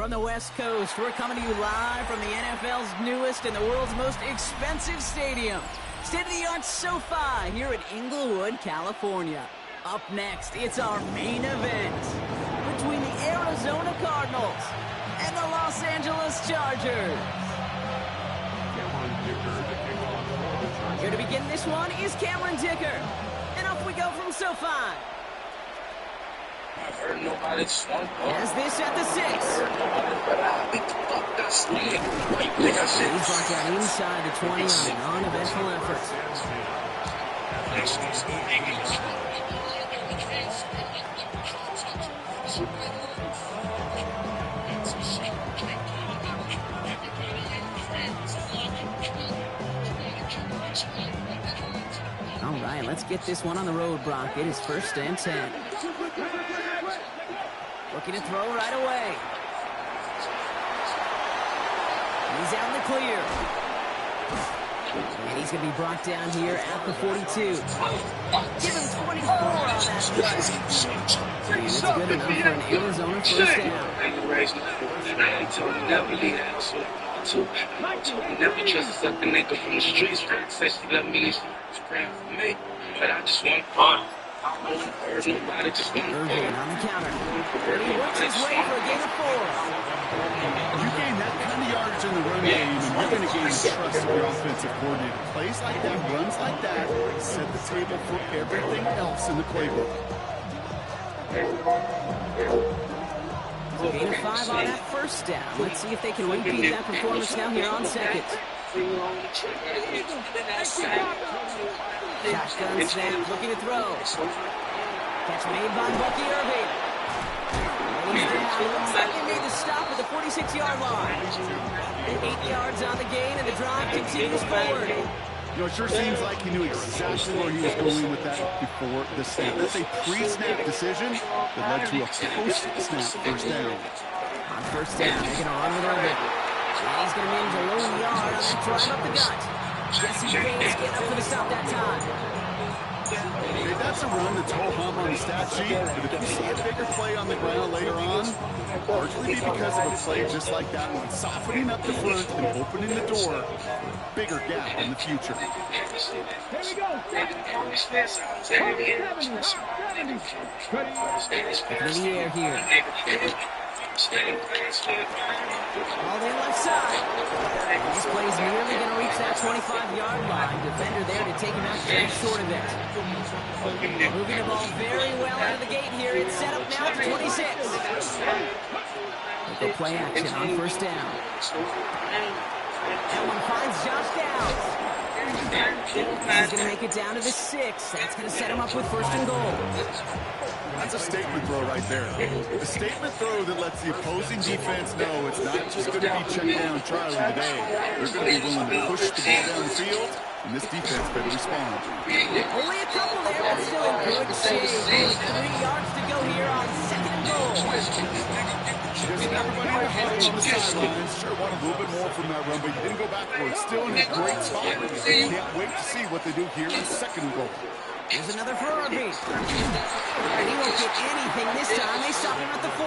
from the West Coast. We're coming to you live from the NFL's newest and the world's most expensive stadium. State-of-the-art SoFi here at Inglewood, California. Up next, it's our main event between the Arizona Cardinals and the Los Angeles Chargers. Here to begin this one is Cameron Dicker. And off we go from SoFi. I've heard nobody swung. As this at the 6. He's brought down inside the 20 on a non-eventful effort. All right, let's get this one on the road, Brock. It is 1st and 10. Looking to throw right away. He's out in the clear. And he's going to be brought down here at the 42. Give him 24 on that play. And it's good enough for an Arizona 1st down. Never trust a sucker nigga from the streets. Say she love me and she's praying for me. But I just want fun. Irvin on the counter. He works his way for a gain of 4. You gain that kind of yardage in the run game, and you're going to gain the trust of your offensive coordinator. Plays like that, runs like that, set the table for everything else in the playbook. Gain of 5 on that 1st down. Let's see if they can repeat that performance now here on 2nd. Shotgun snap, looking to throw. Catch made by Bucky Irving. And he's down. Looks like they made the stop at the 46-yard line. 8 yards on the gain, and the drive continues forward. You know, it sure seems like he knew exactly where he was going with that before the snap. That's a pre-snap decision that led to a post-snap 1st down. On 1st down, they're going to run with Irving. And he's going to manage a low yard on that drive up the gut. Jesse Bates getting up for the stop that time. Hey, that's a run that's ho-hum on the stat sheet, but if you see a bigger play on the ground later on, largely be because of a play just like that one, softening up the front and opening the door, bigger gap in the future. Here we go. In the air here. All the left side. This play is nearly going to reach that 25-yard line. Defender there to take him out just short of it. Moving the ball very well out of the gate here. It's set up now at the 26. With play action on 1st down. That one finds Josh Downs. He's going to make it down to the 6. That's going to set him up with 1st and goal. That's a statement throw right there. A statement throw that lets the opposing defense know it's not just going to be check down Charlie today. They're going to be willing to push the ball down the field, and this defense better respond. Only a couple there, but still in good shape. 3 yards to go here on 2nd and goal. Just everybody in the huddle on the sidelines. Sure want a little bit more from that run, but you didn't go backwards. Still in a great spot. Can't wait to see what they do here in 2nd and goal. Here's another for Irving. And he won't get anything this time. They stop him at the 4.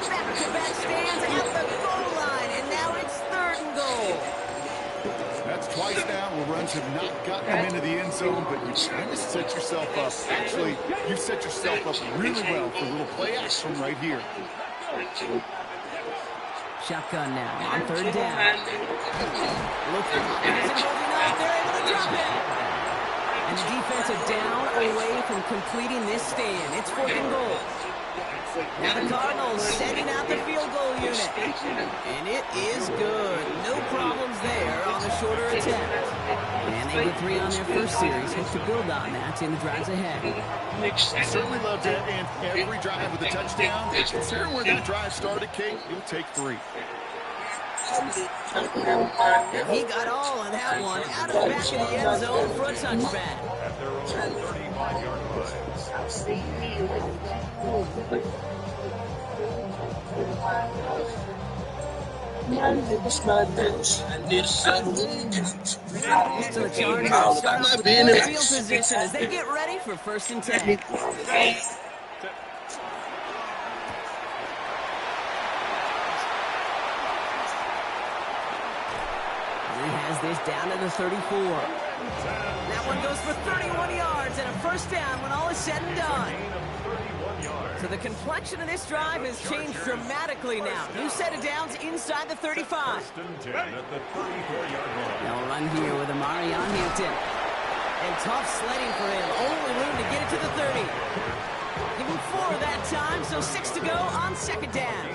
Back-to-back stands at the goal line, and now it's 3rd and goal. That's twice now where runs have not gotten them into the end zone, but you trying to set yourself up. Actually, you set yourself up really well for a little play action right here. Shotgun now on 3rd down. Look for Hopkins holding up. They're able to drop it. And the defense are down away from completing this stand. It's 4th and goal. Now the Cardinals sending out the field goal unit. And it is good. No problems there on the shorter attempt. And they get 3 on their 1st series. Hope to build on that in the drives ahead. Certainly love to end every drive with a touchdown. Considering where that drive started, Kate, you'll take 3. He got all of that one out of the back of the end zone for a touchback. At their own 35-yard line. So the Chargers start off with good field position as they get ready for 1st and 10. eases this down to the 34. That one goes for 31 yards and a first down when all is said and done. So the complexion of this drive has changed dramatically now. New set of downs inside the 35. They'll run here with Amarion Hampton. And tough sledding for him. Only room to get it to the 30. Give him 4 that time, so 6 to go on second down.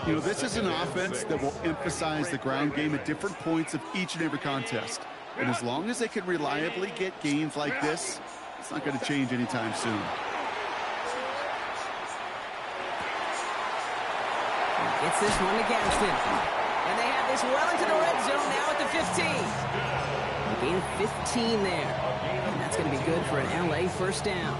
You know, this is an offense that will emphasize the ground game at different points of each and every contest. And as long as they can reliably get gains like this, it's not going to change anytime soon. Gets this one to Gaston. And they have this well into the red zone now at the 15. A gain of 15 there. And that's going to be good for an LA first down.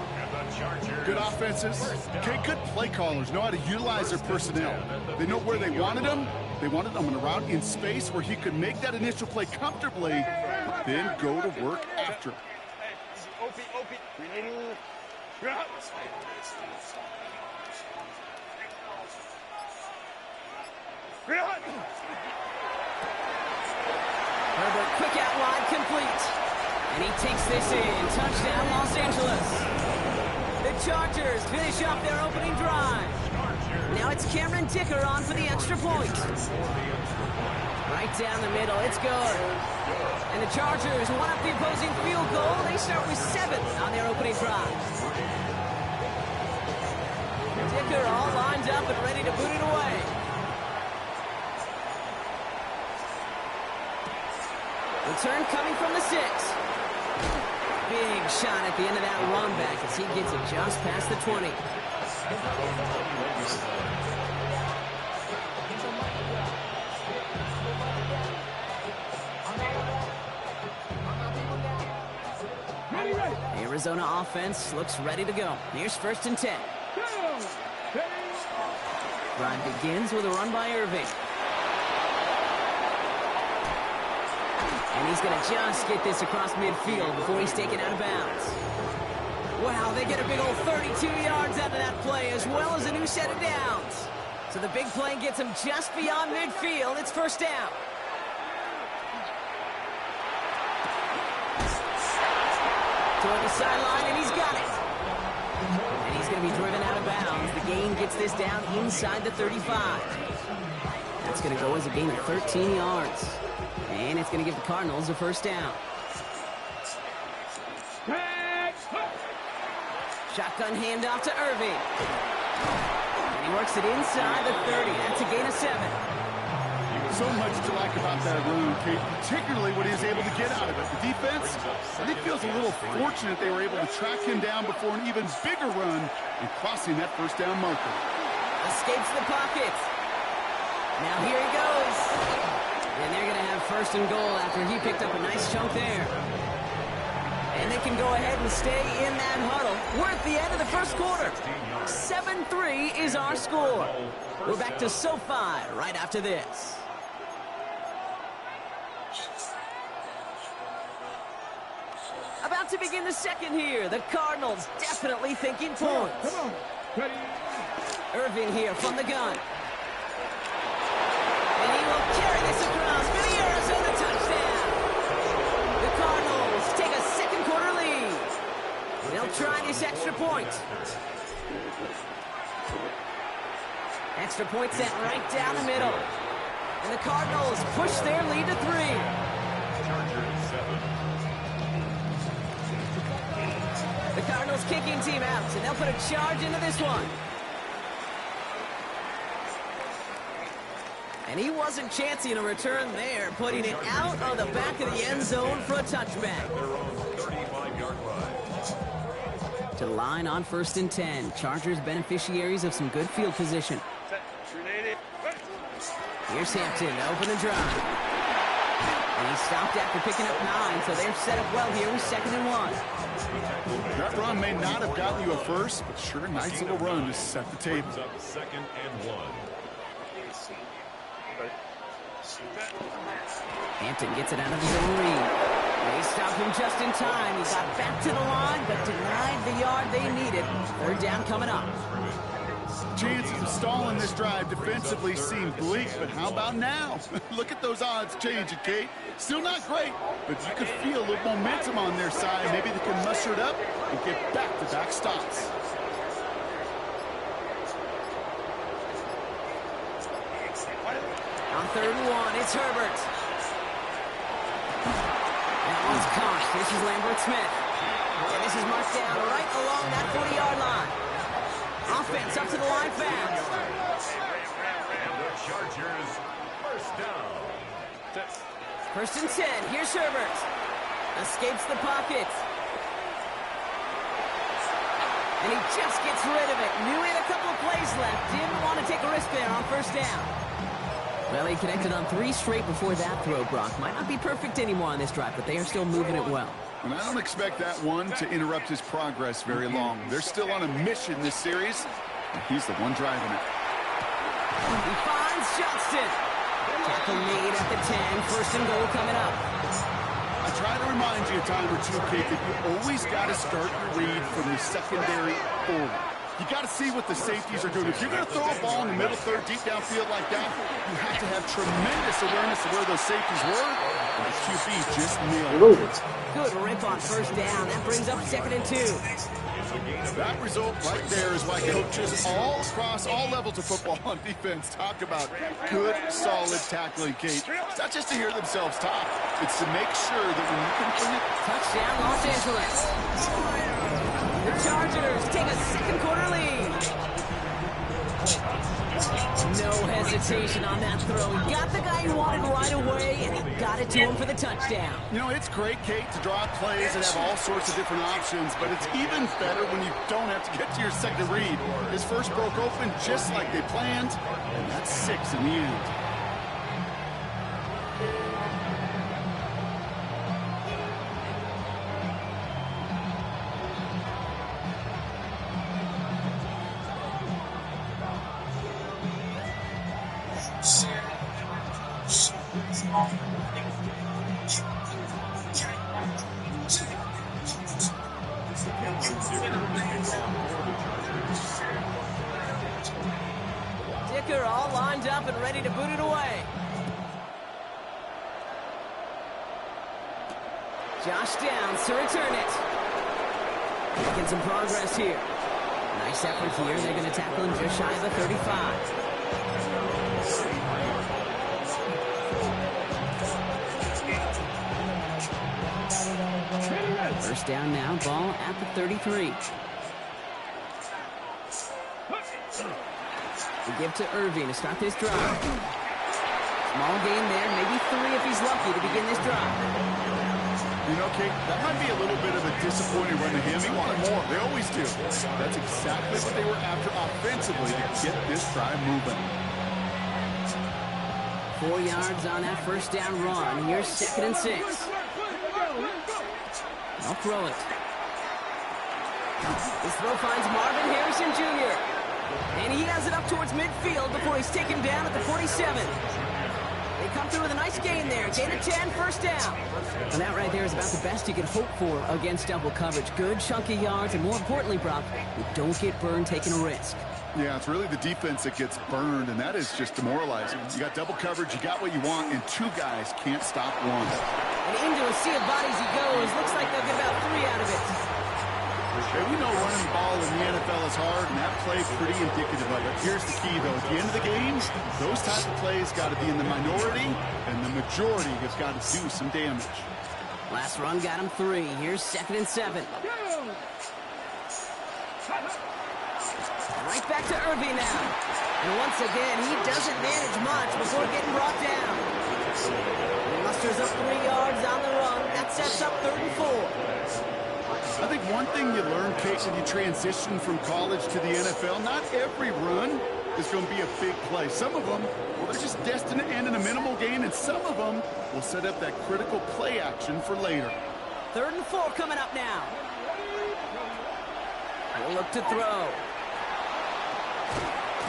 Good offenses. Okay, good play callers know how to utilize their personnel. They know where they wanted them. They wanted them on a route in space where he could make that initial play comfortably, but then go to work after. Herbert, quick out wide, complete. And he takes this in. Touchdown, Los Angeles. The Chargers finish off their opening drive. Now it's Cameron Dicker on for the extra point. Right down the middle, it's good. And the Chargers one up the opposing field goal. They start with 7 on their opening drive. Dicker all lined up and ready to boot it away. Return coming from the 6. Big shot at the end of that run back as he gets it just past the 20. Arizona offense looks ready to go. Here's 1st and 10. Drive begins with a run by Irving. And he's going to just get this across midfield before he's taken out of bounds. Wow, they get a big old 32 yards out of that play, as well as a new set of downs. So the big play gets him just beyond midfield. It's first down. Toward the sideline, and he's got it. And he's going to be driven out of bounds. The gain gets this down inside the 35. That's going to go as a gain of 13 yards. And it's going to give the Cardinals a first down. Shotgun handoff to Irving. And he works it inside the 30. That's a gain of 7. So much to like about that run, Kate, particularly what he was able to get out of it. The defense, I think, feels a little fortunate they were able to track him down before an even bigger run and crossing that first down marker. Escapes the pocket. Now here he goes. And they're going to have 1st and goal after he picked up a nice chunk there. And they can go ahead and stay in that huddle. We're at the end of the first quarter. 7-3 is our score. We're back to SoFi right after this. About to begin the second here. The Cardinals definitely thinking points. Come on. Ready. Irving here from the gun. And he will carry this across for the Arizona touchdown. The Cardinals take a second quarter lead. They'll try this extra point. Extra point set right down the middle. And the Cardinals push their lead to 3. The Cardinals kicking team out, and they'll put a charge into this one. And he wasn't chancing a return there, putting it out of the back of the end zone for a touchback. To the line on 1st and 10. Chargers beneficiaries of some good field position. Here's Hampton to open the drive. And he stopped after picking up 9, so they're set up well here with 2nd and 1. That run may not have gotten you a first, but sure, nice little run to set the table. 2nd and 1. Hampton gets it out of his own read. They stopped him just in time. He got back to the line, but denied the yard they needed. 3rd down coming up. chances of stalling this drive defensively seem bleak, but how about now? Look at those odds changing, Kate. Still not great, but you could feel a little momentum on their side. Maybe they can muster it up and get back-to-back stops. On 3rd and 1, it's Herbert. That one's caught. This is Lambert Smith. And this is marked down right along that 40-yard line. Offense up to the line fast. The Chargers, first down. 1st and 10. Here's Herbert. Escapes the pocket. And he just gets rid of it. Knew he had a couple of plays left. Didn't want to take a risk there on 1st down. Well, he connected on 3 straight before that throw, Brock. Might not be perfect anymore on this drive, but they are still moving it well. And I don't expect that one to interrupt his progress very long. They're still on a mission this series, and he's the one driving it. He finds Johnston. Tackle made at the 10. 1st and goal coming up. I try to remind you a time or two, Kate, that you always got to start your read from the secondary forward. You got to see what the safeties are doing. If you're going to throw a ball in the middle third, deep downfield like that, you have to have tremendous awareness of where those safeties were, and the QB just nailed it. Good rip on 1st down. That brings up 2nd and 2. That result right there is why coaches all across all levels of football on defense talk about good, solid tackling, Kate. It's not just to hear themselves talk. It's to make sure that when you complete it. Touchdown, Los Angeles. The Chargers take a 2nd quarter lead. No hesitation on that throw. He got the guy he wanted right away, and he got it to him for the touchdown. You know, it's great, Kate, to draw plays and have all sorts of different options, but it's even better when you don't have to get to your second read. His first broke open just like they planned, and that's 6 in the end. Dicker all lined up and ready to boot it away. Josh Downs to return it. Making some progress here. Nice effort here. They're going to tackle him just shy of the 35. First down now, ball at the 33. We give to Irving to start this drive. Small gain there, maybe 3 if he's lucky to begin this drive. You know, Kate, that might be a little bit of a disappointing run to him. He wanted more. They always do. That's exactly what they were after offensively to get this drive moving. 4 yards on that first down run. Here's 2nd and 6. I'll throw it. This throw finds Marvin Harrison Jr. And he has it up towards midfield before he's taken down at the 47. They come through with a nice gain there. Gain of 10, first down. And that right there is about the best you can hope for against double coverage. Good chunky yards, and more importantly, Brock, you don't get burned taking a risk. Yeah, it's really the defense that gets burned, and that is just demoralizing. You got double coverage, you got what you want, and 2 guys can't stop one. And into a sea of bodies he goes. Looks like they'll get about 3 out of it. Hey, we know running the ball in the NFL is hard, and that play is pretty indicative of it. Here's the key, though. At the end of the game, those type of plays got to be in the minority, and the majority has got to do some damage. Last run got him 3. Here's 2nd and 7. Right back to Irving now. And once again, he doesn't manage much before getting brought down. He musters up 3 yards on the run. That sets up 3rd and 4. I think one thing you learn, Kate, when you transition from college to the NFL, not every run is going to be a big play. Some of them, well, they're just destined to end in a minimal gain, and some of them will set up that critical play action for later. 3rd and 4 coming up now. We'll look to throw.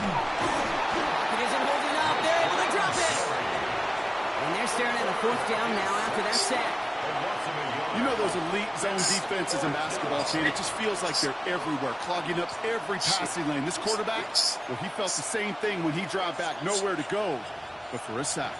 Pocket isn't holding up. They're able to drop it. And they're staring at a 4th down now after that sack. You know, those elite zone defenses in basketball, Shane. It just feels like they're everywhere, clogging up every passing lane. This quarterback, well, he felt the same thing when he dropped back. Nowhere to go but for a sack.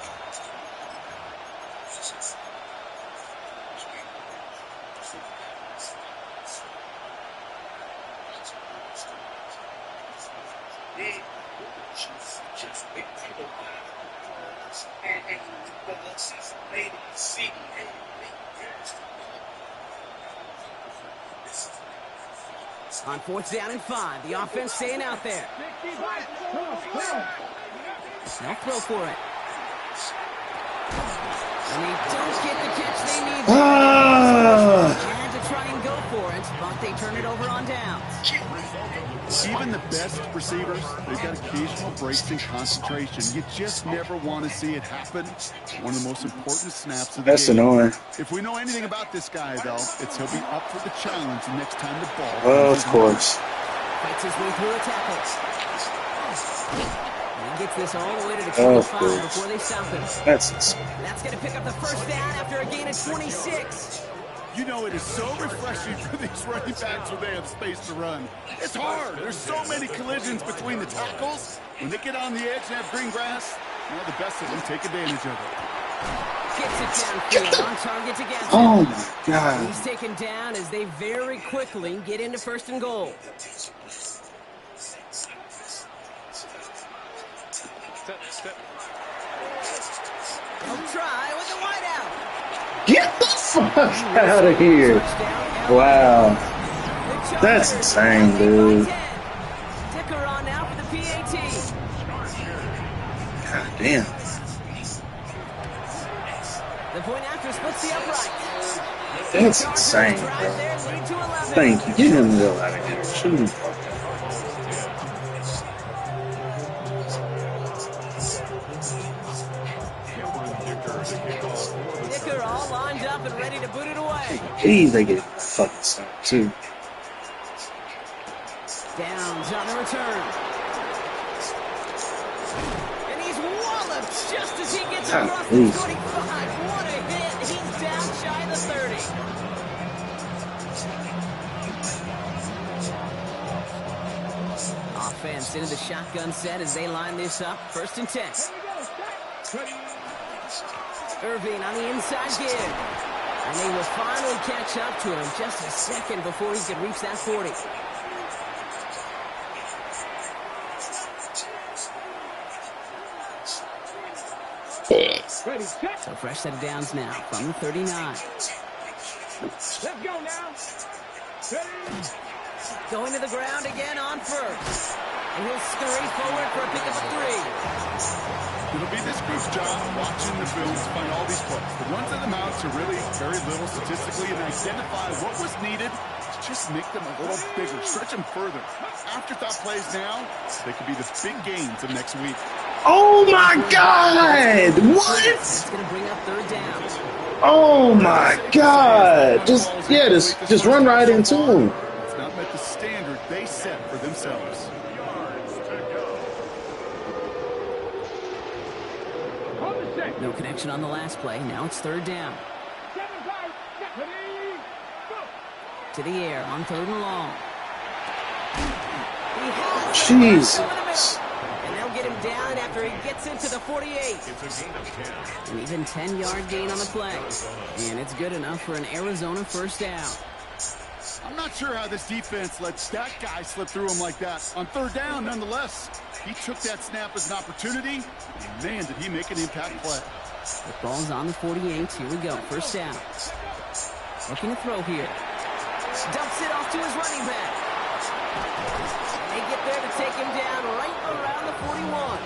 On 4th down and 5, the offense staying out there. They'll throw for it. And they don't get the catch they need. And to try and go for it, but they turn it over on downs. Even the best receivers, they've got occasional breaks in concentration. You just never want to see it happen. One of the most important snaps of the game. That's annoying. If we know anything about this guy, though, it's he'll be up for the challenge the next time the ball. Of course. Fights his way through a tackle. And he gets this all the way to the 25 before they stop him. That's going to pick up the first down after a gain of 26. You know, it is so refreshing for these running backs when they have space to run. It's hard. There's so many collisions between the tackles. When they get on the edge and have green grass, you know, the best of them take advantage of it. Gets it downfield on target to get. Oh my God. He's taken down as they very quickly get into 1st and goal. He'll try with the wideout. Get the fuck out of here. Wow. That's insane, dude. Ticker on now for the PAT. God damn. The point after splits the upright. That's insane, bro. Thank you. Get him the hell out of here. Shoot him. Dicker all lined up and ready to boot it away. Please, they get fucking stopped too. Downs on the return. And he's walloped just as he gets across the 25. What a hit. He's down shy of the 30. Offense into the shotgun set as they line this up. 1st and 10. Irving on the inside give. And they will finally catch up to him just a second before he could reach that 40. So fresh set of downs now from the 39. Let's go now. Going to the ground again on 1st. And he'll scurry forward for a pick of a 3. It'll be this group's job watching the film to find all these plays. The ones that amount to really very little statistically and identify what was needed to just make them a little bigger, stretch them further. Afterthought plays now, they could be the big gains of next week. Oh my God! What? It's going to bring up 3rd down. Oh my God! Just run right into him. It's not met the standard they set for themselves. No connection on the last play. Now it's 3rd down. To the air on 3rd and long. Jesus. And they'll get him down after he gets into the 48. An even 10-yard gain on the play. And it's good enough for an Arizona 1st down. I'm not sure how this defense lets that guy slip through him like that. On 3rd down, nonetheless, he took that snap as an opportunity. And man, did he make an impact play. The ball's on the 48. Here we go. 1st down. Looking to throw here. Dumps it off to his running back. They get there to take him down right around the 41.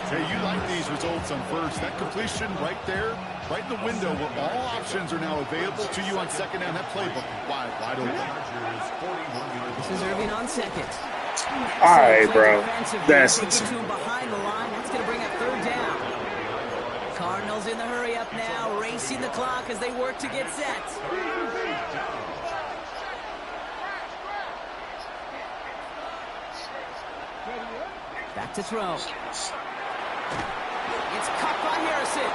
Hey, you like these results on 1st. That completion right there, right in the window where all options are now available to you on 2nd down. That playbook wide open. This is Irving on 2nd. All right, bro. That's get to him behind the line. That's going to bring up 3rd down. Cardinals in the hurry up now, racing the clock as they work to get set. Back to throw. It's caught by Harrison.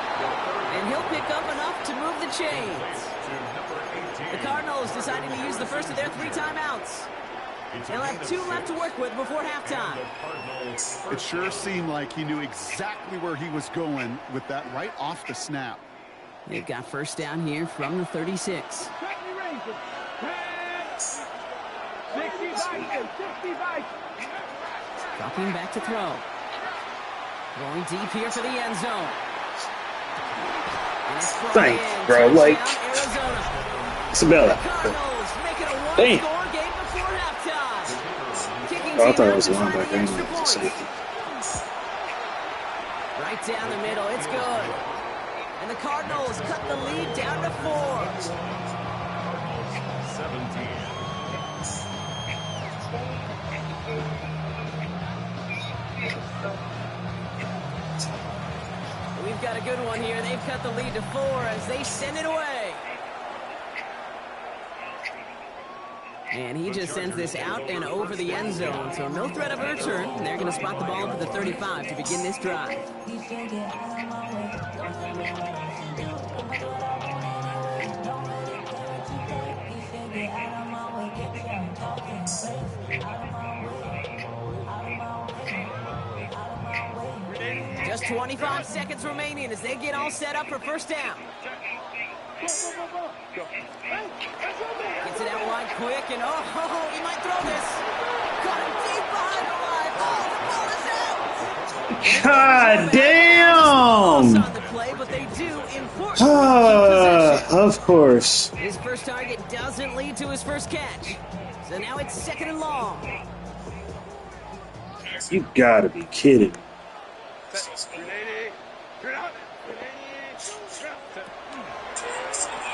And he'll pick up enough to move the chains. The Cardinals deciding to use the first of their 3 timeouts. They'll have 2 left to work with before halftime. It sure seemed like he knew exactly where he was going with that right off the snap. They've got first down here from the 36. Dropping back to throw. Going deep here for the end zone. Thanks, bro. Like, Isabella. Damn. Oh, I thought it was a linebacker anyway. It's a safety. Right down the middle. It's good. And the Cardinals cut the lead down to 4. 17. We've got a good one here. They've cut the lead to 4 as they send it away. And he just sends this out and over the end zone. So no threat of a return. They're going to spot the ball for the 35 to begin this drive. Just 25 seconds remaining as they get all set up for first down. Gets it out wide quick, and oh, he might throw this. Got him deep behind the line. Oh, the ball is out. God damn! On the play, but they do important. Of course. His first target doesn't lead to his first catch. So now it's 2nd and long. You gotta be kidding.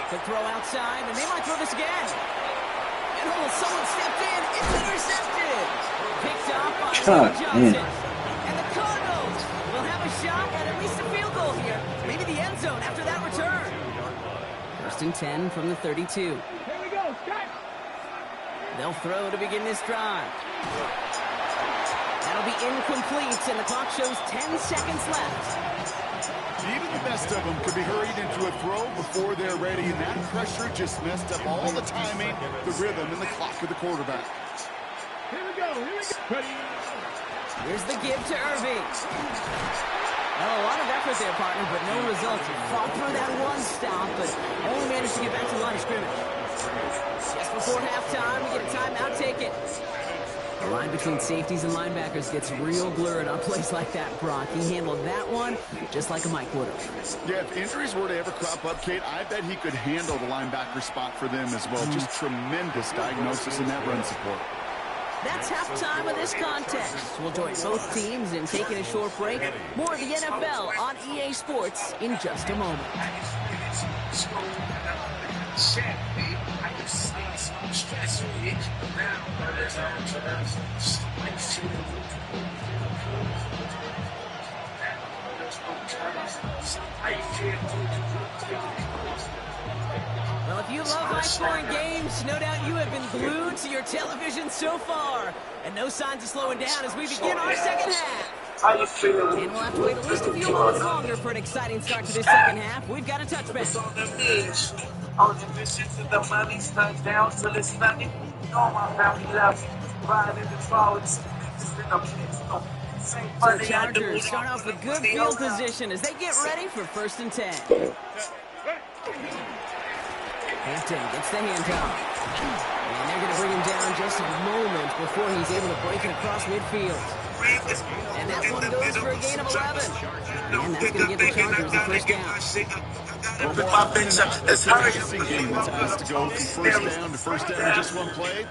The throw outside, and they might throw this again. And someone stepped in. It's intercepted. Picked off by Johnson. And the Cardinals will have a shot at least a field goal here. Maybe the end zone after that return. 1st and 10 from the 32. Here we go, Scott. They'll throw to begin this drive. That'll be incomplete, and the clock shows 10 seconds left. Even the best of them could be hurried into a throw before they're ready, and that pressure just messed up all the timing, the rhythm, and the clock of the quarterback. Here we go. Here's the give to Irving. Well, a lot of effort there, partner, but no results. He fought through that one stop, but only managed to get back to the line of scrimmage. Just before halftime, we get a timeout ticket. The line between safeties and linebackers gets real blurred on plays like that, Brock. He handled that one just like a Mike would have. Yeah, if injuries were to ever crop up, Kate, I bet he could handle the linebacker spot for them as well. Just tremendous diagnosis in that run support. That's halftime of this contest. We'll join both teams in taking a short break. More of the NFL on EA Sports in just a moment. Well, if you love high-scoring games, no doubt you have been glued to your television so far. And no signs of slowing down as we begin our second half. And we'll have to wait at least a few moments longer for an exciting start to this second half. We've got a touchback. All the visions of the money stuck down till it's nothing. All my family left. Riding the forwards. So Chargers start off with good field position as they get ready for 1st and 10. Hampton gets the handoff. And they're going to bring him down just a moment before he's able to break it across midfield. And that one goes for a gain of 11. And that's going to give the Chargers the first down. It's a racing game that's asked to go from first down in just one play.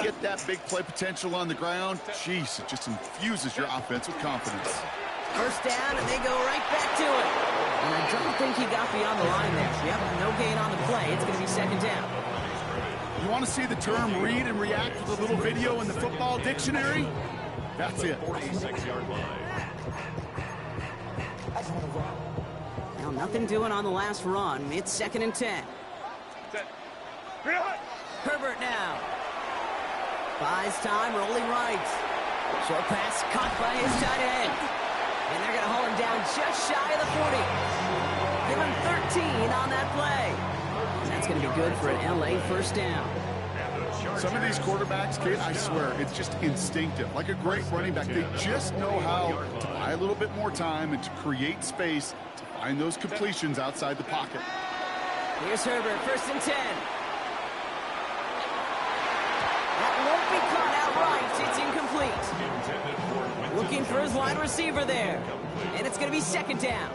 Get that big play potential on the ground. Jeez, it just infuses your offense with confidence. First down, and they go right back to it. And I don't think he got beyond the line there. Yep, no gain on the play. It's going to be 2nd down. You want to see the term read and react with a little video in the football dictionary? That's it. 46-yard line. Now, nothing doing on the last run. It's 2nd and 10. Herbert now. Buys time, rolling right. Short pass caught by his tight end. And they're going to haul him down just shy of the 40. Give him 13 on that play. And going to be good for an LA first down. Some of these quarterbacks, kid, I swear, it's just instinctive. Like a great running back, they just know how to buy a little bit more time and to create space to find those completions outside the pocket. Here's Herbert, 1st and 10. That won't be caught outright. It's incomplete. Looking for his wide receiver there. And it's going to be 2nd down.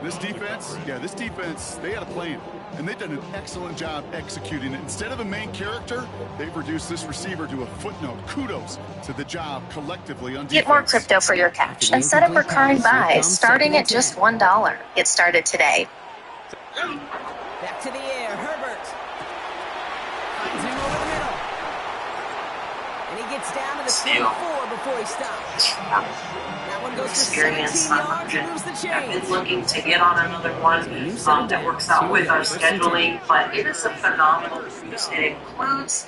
This defense, they had a plan. And they've done an excellent job executing it. Instead of a main character, they've reduced this receiver to a footnote. Kudos to the job collectively on defense. Get more crypto for your cash and set up recurring buys starting at just $1. Get started today. Back to the air, Herbert. Finds him over the middle. And he gets down to the 24 before he stops. That one goes for 17 yards and moves the chains. I've been looking to get on another one that works out with our scheduling, but it is a phenomenal cruise. It includes,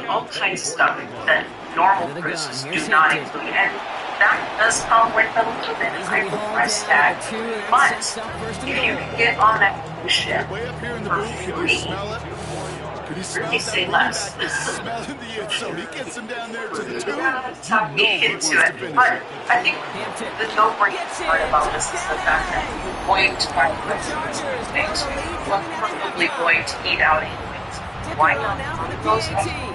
all kinds of stuff that normal cruises do not include. And that does come with a little bit of higher price tag. But if you can get on that cruise ship for free, really say less. So he gets him down there to the talk me into it. But I think the no-brainer part about this is the fact that you're going to buy things. You're probably going to eat out anyways. Why not put those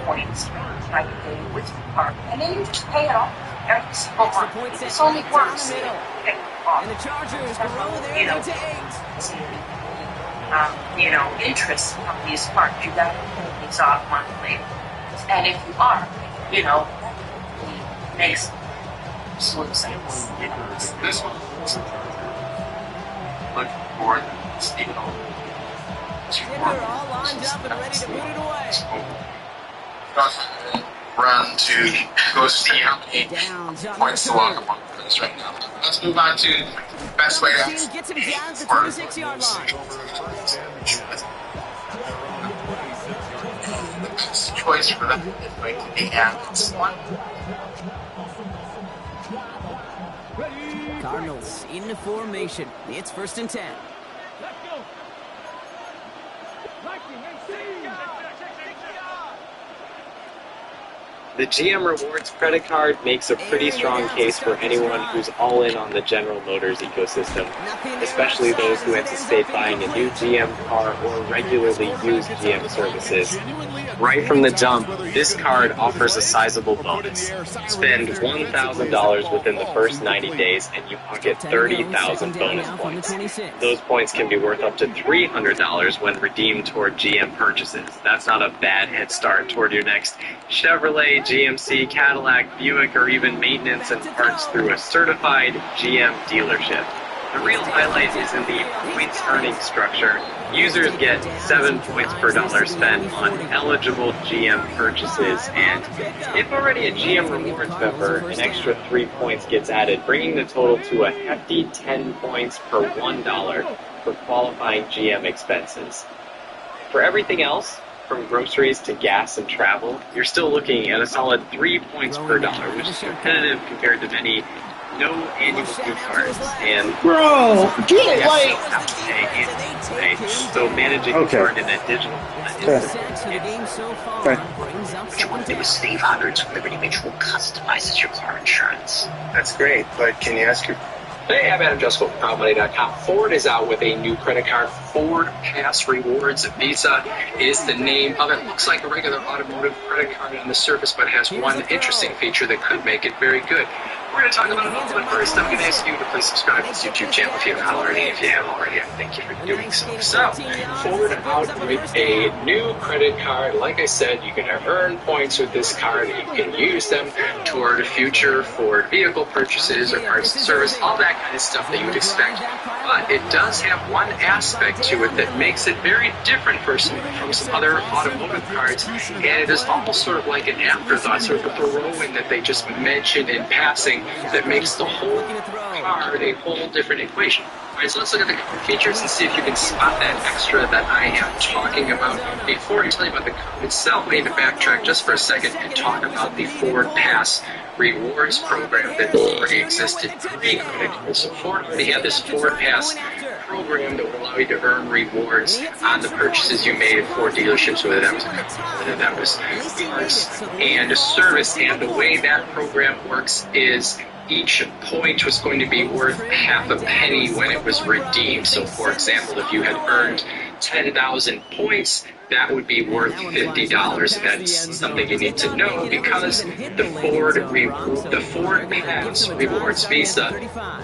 points by the day with your card? And then you just pay it off every single month. It's only works. Pay it off. And the Chargers grow their lead to 8. Interest from these cards. You got to pay these off monthly. And if you are, it makes absolute sense. This one look for Steve. They're all lined up and ready to put it away. Run to go see how many points to walk up on this right now. Let's move on to the best way to gets him down to the 26-yard line. The best choice for them is going to be Adams. Cardinals into formation. It's 1st and 10. Let's go. The GM Rewards credit card makes a pretty strong case for anyone who's all in on the General Motors ecosystem, especially those who anticipate buying a new GM car or regularly use GM services. Right from the jump, this card offers a sizable bonus. Spend $1,000 within the first 90 days and you pocket 30,000 bonus points. Those points can be worth up to $300 when redeemed toward GM purchases. That's not a bad head start toward your next Chevrolet, GMC, Cadillac, Buick, or even maintenance and parts through a certified GM dealership. The real highlight is in the points earning structure. Users get 7 points per dollar spent on eligible GM purchases, and if already a GM Rewards member, an extra 3 points gets added, bringing the total to a hefty 10 points per $1 for qualifying GM expenses. For everything else, from groceries to gas and travel, you're still looking at a solid 3 points per dollar, which is competitive compared to many no annual gift cards. And bro, get like so managing the card in a digital What you want to do is save hundreds with Liberty Mutual customizes your car insurance. That's great, but can you ask your... Hey, I'm Adam Jusko from PowerMoney.com. Ford is out with a new credit card, Ford Pass Rewards. Visa is the name of it. Looks like a regular automotive credit card on the surface, but has one interesting feature that could make it very good. We're going to talk about it all, but first I'm going to ask you to please subscribe to this YouTube channel if you haven't already. If you have already, I thank you for doing so. So, Ford out with a new credit card. Like I said, you can earn points with this card. You can use them toward future Ford vehicle purchases or parts and service, all that kind of stuff that you would expect. But it does have one aspect to it that makes it very different from some other automotive cards, and it is almost sort of like an afterthought, sort of a throw-in that they just mention in passing that makes the whole card a whole different equation. Alright, so let's look at the card features and see if you can spot that extra that I am talking about. Before I tell you about the card itself, I need to backtrack just for a second and talk about the Ford Pass rewards program that already existed pre-credit card. So Ford already had this Ford Pass program that would allow you to earn rewards on the purchases you made at Ford dealerships, whether that was a car, whether that was parts and a service. And the way that program works is each point was going to be worth half a penny when it was redeemed. So, for example, if you had earned 10,000 points, that would be worth $50. That's something you need to know because the Ford Pass Rewards Visa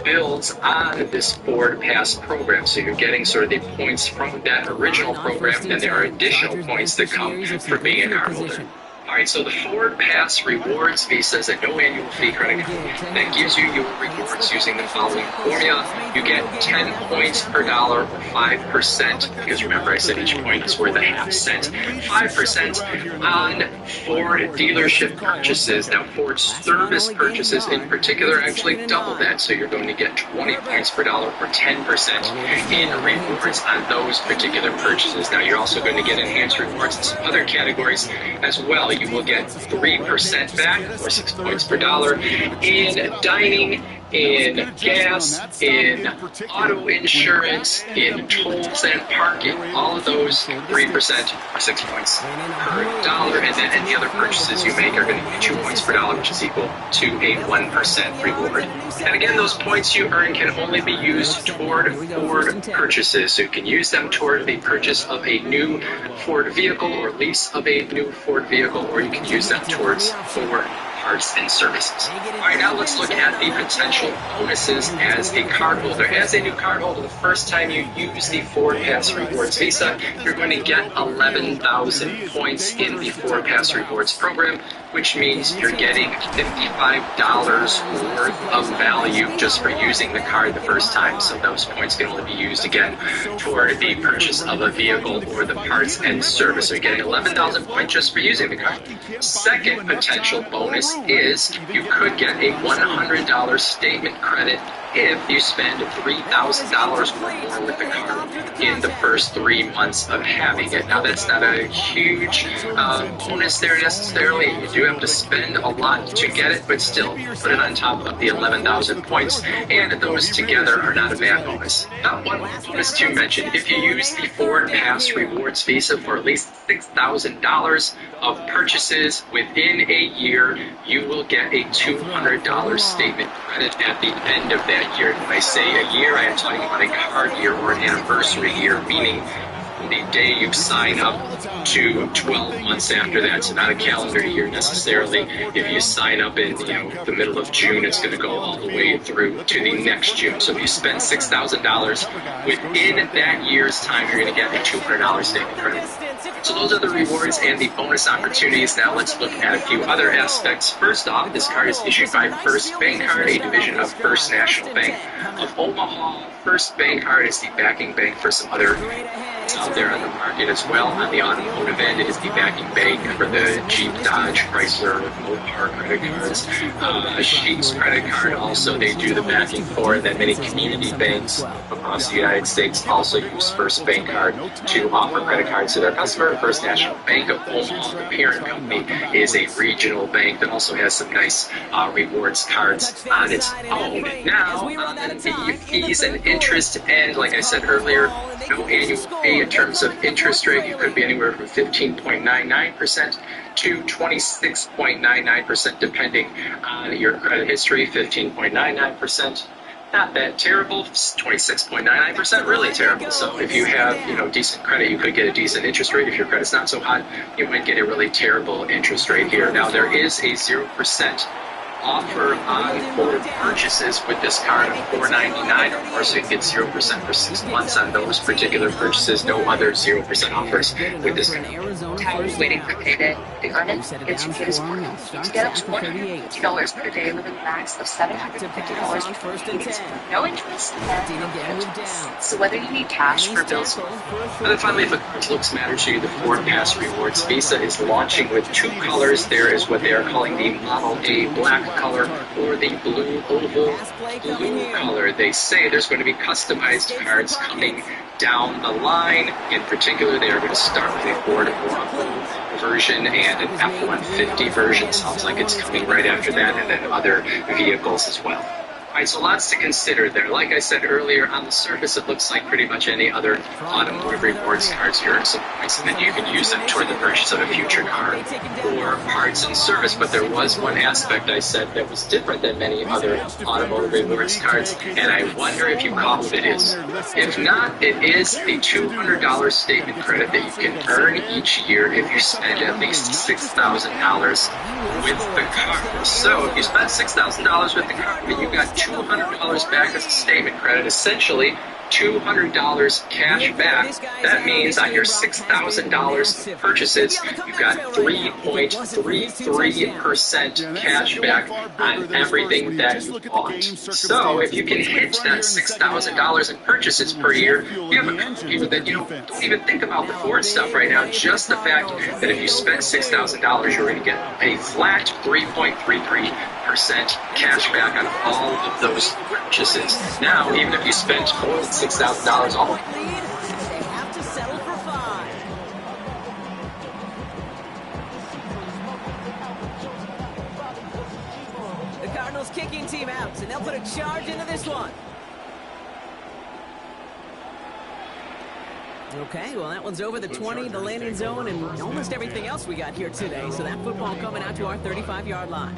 builds on this Ford Pass program. So you're getting sort of the points from that original program, and there are additional points that come for being a cardholder. Alright, so the Ford Pass Rewards Visa is a no annual fee credit card that gives you your rewards using the following formula. You get 10 points per dollar or 5%, because remember I said each point is worth a half cent. 5% on Ford dealership purchases. Now Ford service purchases in particular actually double that, so you're going to get 20 points per dollar or 10% in rewards on those particular purchases. Now you're also going to get enhanced rewards in some other categories as well. You will get 3% back, or 6 points per dollar, in dining, in gas, in auto insurance, in tolls and parking. All of those 3% or 6 points per dollar, and then any other purchases you make are going to be 2 points per dollar, which is equal to a 1% reward. And again, those points you earn can only be used toward Ford purchases. So you can use them toward the purchase of a new Ford vehicle or lease of a new Ford vehicle, or you can use them towards Ford parts and services. Alright, now let's look at the potential bonuses as a cardholder. As a new cardholder, the first time you use the Ford Pass Rewards Visa, you're going to get 11,000 points in the Ford Pass Rewards program, which means you're getting $55 worth of value just for using the card the first time. So those points can only be used again for the purchase of a vehicle or the parts and service. So you're getting 11,000 points just for using the card. Second potential bonus is you could get a $100 statement credit if you spend $3,000 or more with the card in the first 3 months of having it. Now that's not a huge bonus there necessarily. You do have to spend a lot to get it, but still put it on top of the 11,000 points, and those together are not a bad bonus. Now, one more bonus to mention: if you use the Ford Pass Rewards Visa for at least $6,000 of purchases within a year, you will get a $200 statement credit at the end of that year. When I say a year, I am talking about a card year or an anniversary year, meaning the day you sign up to 12 months after that. So not a calendar year necessarily. If you sign up in the middle of June, it's going to go all the way through to the next June. So if you spend $6,000 within that year's time, you're going to get a $200 statement credit. So those are the rewards and the bonus opportunities. Now let's look at a few other aspects. First off, this card is issued by First Bankcard, a division of First National Bank of Omaha. First Bankcard is the backing bank for some other out there on the market as well. On the automotive end, it is the backing bank for the Jeep, Dodge, Chrysler, Mopar credit cards. Sheetz credit card also they do the backing for. And then many community banks across the United States also use First Bankcard to offer credit cards to their customer. First National Bank of Omaha, the parent company, is a regional bank that also has some nice rewards cards on its own. Now, on the fees and interest end, like I said earlier, no annual fee. In terms of interest rate, you could be anywhere from 15.99% to 26.99%, depending on your credit history. 15.99%, not that terrible. 26.99%, really terrible. So if you have, decent credit, you could get a decent interest rate. If your credit's not so hot, you might get a really terrible interest rate here. Now, there is a 0% offer on Ford purchases with this card of $4.99 or more, so you can get 0% for 6 months on those particular purchases. No other 0% offers with this card. Tyler's waiting for payday. To earn it, it's your case for to get up to $150 per day with a max of $750 for payments, no interest, and no interest. So whether you need cash for bills. And then finally, if a card looks matter to you, the Ford Pass Rewards Visa is launching with 2 colors. There is what they are calling the Model A Black color or the blue oval blue color. They say there's going to be customized cards coming down the line. In particular, they are going to start with a Ford Bronco version and an F-150 version. Sounds like it's coming right after that, and then other vehicles as well. All right, so lots to consider there. Like I said earlier, on the surface, it looks like pretty much any other automotive rewards cards. Here are some points, and then you can use them toward the purchase of a future car or parts and service. But there was one aspect I said that was different than many other automotive rewards cards, and I wonder if you caught what it is. If not, it is a $200 statement credit that you can earn each year if you spend at least $6,000 with the car. So if you spend $6,000 with the car, you got $200 back as a statement credit, essentially $200 cash back. That means on your $6,000 purchases, you got 3.33% cash back on everything that you bought. So if you can hit that $6,000 in purchases per year, you have a company that you don't even think about the Ford stuff right now. Just the fact that if you spend $6,000, you're going to get a flat 3.33% cash back on all of those purchases. Now, even if you spend more than $6,000 all they have to settle for 5. The Cardinals kicking team out, and they'll put a charge into this one. Okay, well, that one's over the 20, the landing zone, and almost everything else we got here today. So that football coming out to our 35-yard line.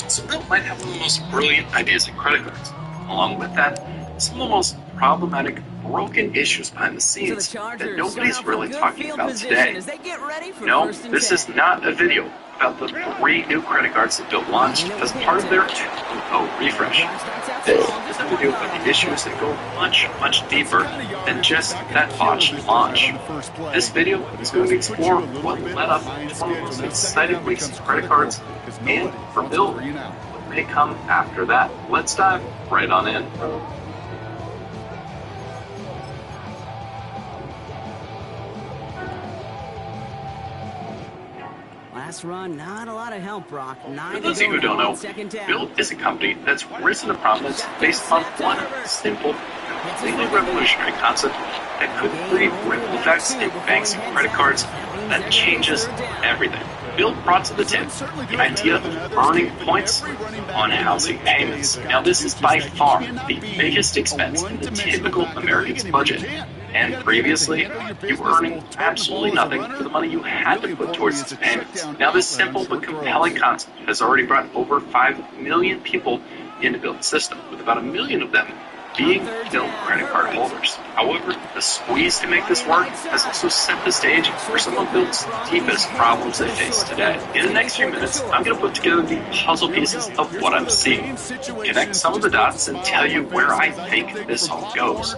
So Bill might have one of the most brilliant ideas in credit cards. Along with that, some of the most problematic, broken issues behind the scenes that nobody's really talking about today. No, this is not a video about the 3 new credit cards that Bill launched as part of their 2.0 refresh. This is a video about the issues that go much, much deeper than just that botched launch. This video is going to explore what led up to one of the most exciting weeks of credit cards, and for Bill, what may come after that. Let's dive right on in. Last run, not a lot of help, Brock. For those of you who don't know, Bill is a company that's risen to prominence based on one simple, completely revolutionary concept that could create ripple effects in banks and credit cards that changes everything. Bill brought to the table the idea of earning points on housing payments. Now, this is by far the biggest expense in the typical American's budget. And previously, you were earning absolutely nothing for the money you had to put towards these payments. Now, this simple but compelling concept has already brought over 5 million people into Bill's system, with about 1 million of them being Bill credit card holders. However, the squeeze to make this work has also set the stage for some of Bill's deepest problems they face today. In the next few minutes, I'm going to put together the puzzle pieces of what I'm seeing, connect some of the dots, and tell you where I think this all goes.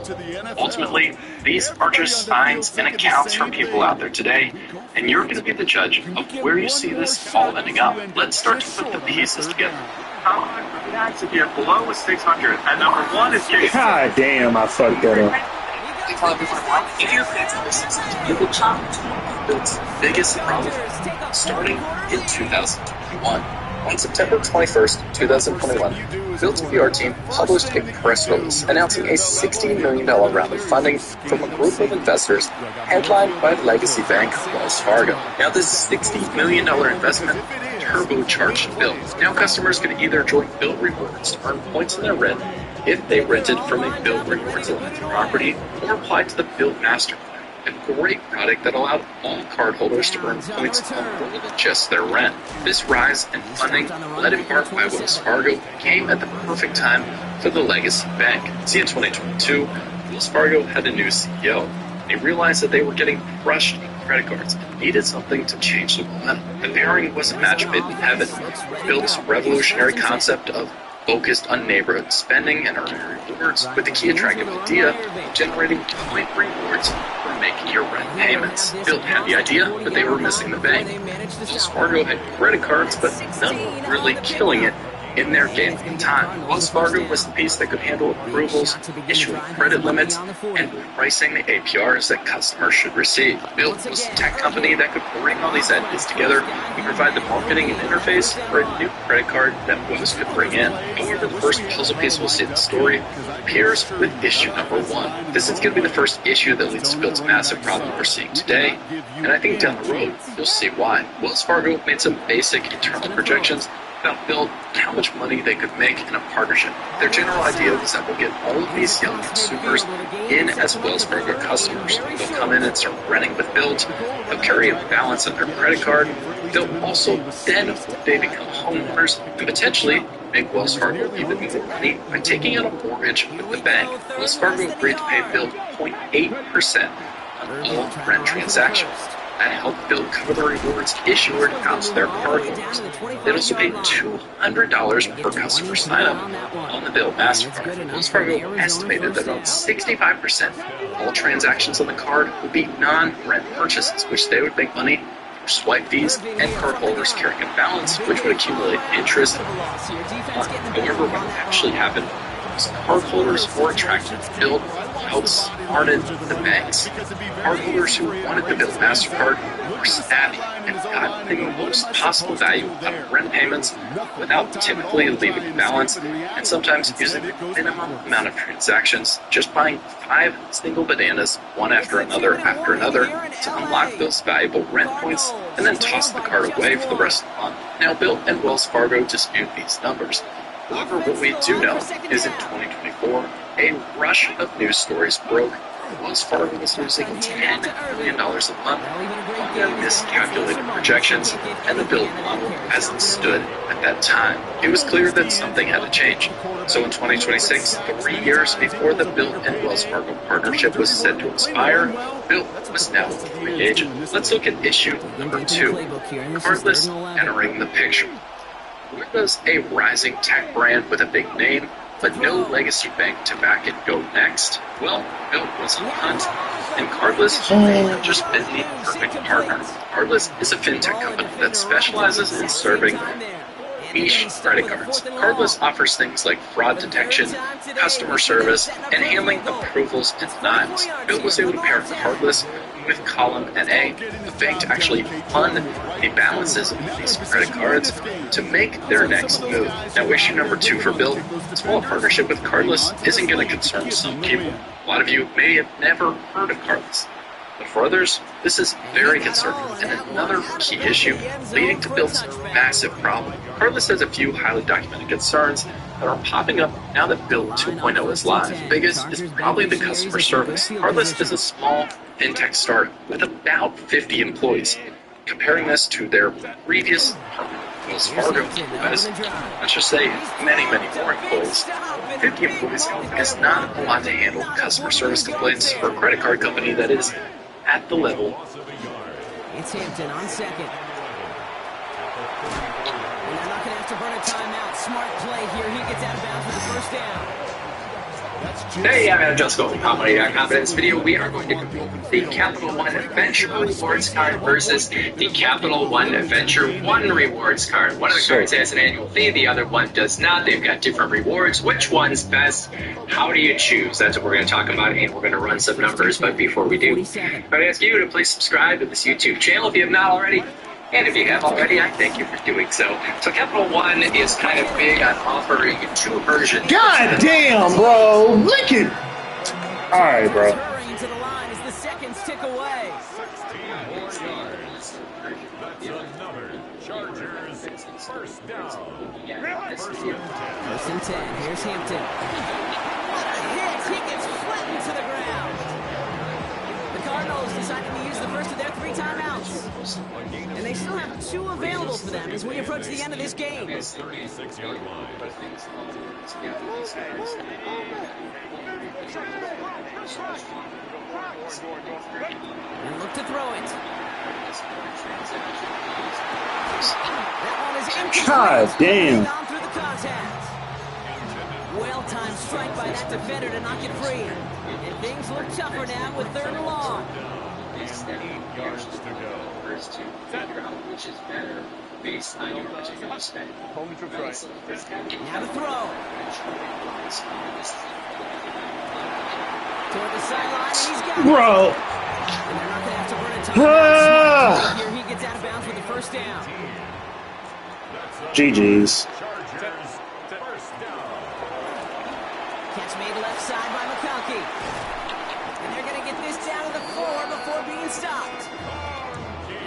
Ultimately, these are just signs and accounts from people out there today, and you're going to be the judge of where you see this all ending up. Let's start to put the pieces together. If you're below 600, and number 1 is Jason. God damn, I fucked that up. Bill's biggest problem starting in 2021. On September 21st, 2021, Bill's PR team published a press release announcing a $60 million round of funding from a group of investors headlined by legacy bank Wells Fargo. Now, this $60 million investment turbocharged Bill. Now customers can either join Bill Rewards to earn points in their rent if they rented from a Bill Rewards aligned property, or apply to the Bill Master Plan, a great product that allowed all cardholders to earn points on more than just their rent. This rise in funding, led in part by Wells Fargo, came at the perfect time for the legacy bank. See, in 2022, Wells Fargo had a new CEO. They realized that they were getting crushed in credit cards and needed something to change the momentum. The pairing was a match made in heaven. Bill's revolutionary concept of focused on neighborhood spending and earning rewards, with the key attractive idea of generating point rewards for making your rent payments. Bill had the idea, but they were missing the bank. Wells Fargo had credit cards, but none were really killing it in their game at the time. Wells Fargo was the piece that could handle approvals, issuing credit limits, and pricing the APRs that customers should receive. Bilt was a tech company that could bring all these entities together and provide the marketing and interface for a new credit card that Wells could bring in. However, the first puzzle piece we'll see in the story appears with issue number 1. This is going to be the first issue that leads to Bilt's massive problem we're seeing today, and I think down the road you'll see why. Wells Fargo made some basic internal projections about Bilt and how much money they could make in a partnership. Their general idea was that we'll get all of these young consumers in as Wells Fargo customers. They'll come in and start renting with Bilt. They'll carry a balance on their credit card. They'll also then, they become homeowners and potentially make Wells Fargo even more money by taking out a mortgage with the bank. Wells Fargo agreed to pay Bilt 0.8% on all rent transactions. That helped Bilt cover the rewards issued out to their cardholders. They also paid $200 per customer sign-up on the Bilt MasterCard. Wells Fargo estimated that about 65% of all transactions on the card would be non-rent purchases, which they would make money through swipe fees and cardholders carrying a balance, which would accumulate interest. However, what actually happened was cardholders were attracted to Bilt, outsmarted the banks. Cardholders who wanted the Bilt MasterCard were savvy and got the most possible value out of rent payments without typically leaving a balance and sometimes using the minimum amount of transactions, just buying 5 single bananas one after another to unlock those valuable rent points and then toss the card away for the rest of the month. Now, Bilt and Wells Fargo dispute these numbers. However, what we do know is in 2024, a rush of news stories broke. Wells Fargo was losing $10 million a month on their miscalculated projections and the Bilt model as it stood at that time. It was clear that something had to change. So in 2026, 3 years before the Bilt and Wells Fargo partnership was set to expire, Bilt was now a free agent. Let's look at issue number 2, Cardless entering the picture. Where does a rising tech brand with a big name but no legacy bank to back it go next? Well, Bilt was on the hunt, and Cardless may have just been the perfect partner. Cardless is a fintech company that specializes in serving niche credit cards. Cardless offers things like fraud detection, customer service, and handling approvals and denials. Bilt was able to pair Cardless with Column NA, a bank to actually fund the balances of these credit cards to make their next move. Now, issue number 2 for Bilt, a small partnership with Cardless isn't going to concern some people. A lot of you may have never heard of Cardless. But for others, this is very concerning and another key issue leading to Bilt's massive problem. Cardless has a few highly documented concerns that are popping up now that Bilt 2.0 is live. The biggest is probably the customer service. Cardless is a small fintech startup with about 50 employees. Comparing this to their previous partner, Wells Fargo, who has, let's just say, many more employees. 50 employees is not a lot to handle customer service complaints for a credit card company that is at the level. It's Hampton on second. And they're not going to have to burn a timeout. Smart play here. He gets out of bounds for the first down. Hey, I'm Adam Jusko from Comedy.com. In this video, we are going to compare the Capital One Venture Rewards card versus the Capital One Venture One Rewards card. One of the cards has an annual fee, the other one does not. They've got different rewards. Which one's best? How do you choose? That's what we're going to talk about, and we're going to run some numbers. But before we do, I'd ask you to please subscribe to this YouTube channel if you have not already. And if you have already, I thank you for doing so. So Capital One is kind of big on offering 2 versions. God damn, bro. Look at. All right, bro. Hurrying to the line as the seconds tick away. 16 more yards. That's another Chargers first down. First and 10. Here's Hampton. What a hit. He gets flattened to the ground. The Cardinals deciding to use the first of their 3 timeouts. And they still have 2 available for them as we approach the end of this game. 36-yard line. And look to throw it. That one is incomplete. God damn. On through the contact. Well-timed strike by that defender to knock it free. And things look tougher now with 3rd and long. 8 yards to go. refers to figure out which is better based on your particular spend. Now the throw. Toward the sideline, and he's got it. Bro. And they're not going to have to burn a timeout. Here he gets out of bounds with the first down. GG's. Catch made left side by McConkey. And they're going to get this down to the 4 before being stopped.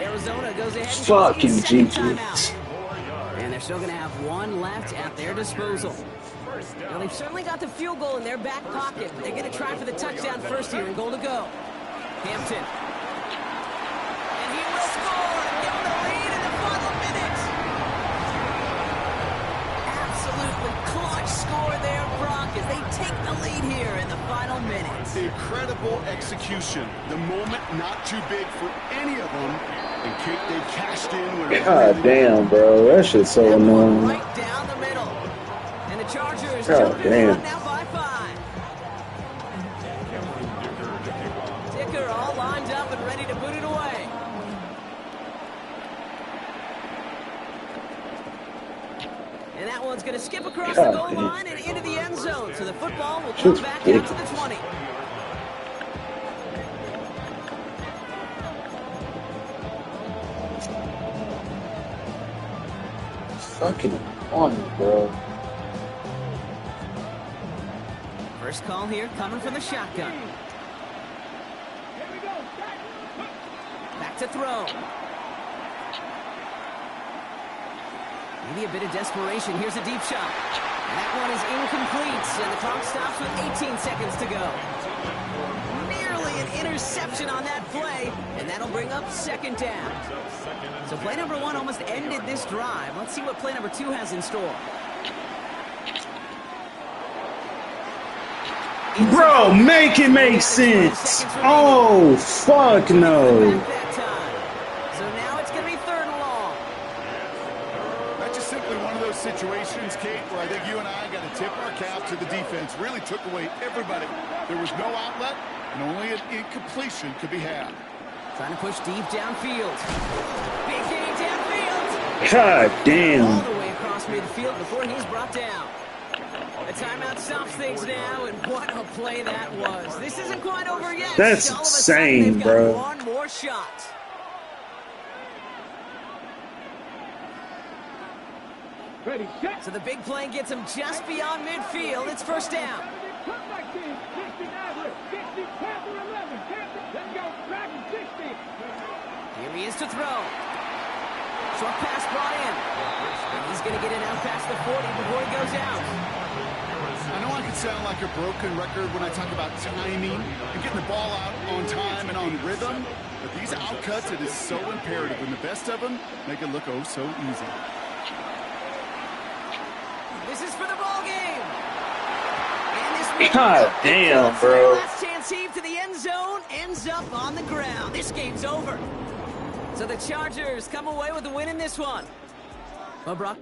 Arizona goes ahead and Fucking takes a second GG's. timeout. And they're still going to have one left at their disposal. Now, they've certainly got the field goal in their back pocket. They're going to try for the touchdown first here and goal to go. Hampton. And he will score and give them the lead in the final minute. Absolutely clutch score there, Brock, as they take the lead here in the final minutes. Incredible execution. The moment not too big for any of them. And they cashed in when God damn, bro. That shit's so annoying. Right down the middle. And the Chargers God damn. now by 5. Dicker all lined up and ready to put it away. And that one's going to skip across the goal line and into the end zone. So the football will come back out to the 20. Fucking on, bro. First call here coming from the shotgun. Back to throw. Maybe a bit of desperation. Here's a deep shot. And that one is incomplete. And the clock stops with 18 seconds to go. Nearly an interception on that play. And that'll bring up second down. So play number 1 almost ended this drive. Let's see what play number 2 has in store. Bro, make it make sense. Oh, fuck no. So now it's going to be 3rd and long. That's just simply one of those situations, Kate, where I think you and I got to tip our cap to the defense. Really took away everybody. There was no outlet, and only an incompletion could be had. Trying to push deep downfield. Big game downfield. God damn. All the way across midfield before he's brought down. The timeout stops things now, and what a play that was. This isn't quite over yet. That's All of a sudden, insane, they've bro. got one more shot. Ready, set. So the big play gets him just beyond midfield. It's first down. Here he is to throw. Short pass brought in. And he's going to get it out past the 40 before he goes out. I know I can sound like a broken record when I talk about timing and getting the ball out on time and on rhythm, but these outcuts, it is so imperative, and the best of them make it look oh so easy. This is for the ball game. And this God damn, bro. Last chance heave to the end zone ends up on the ground. This game's over. So the Chargers come away with the win in this one. Well, Brock.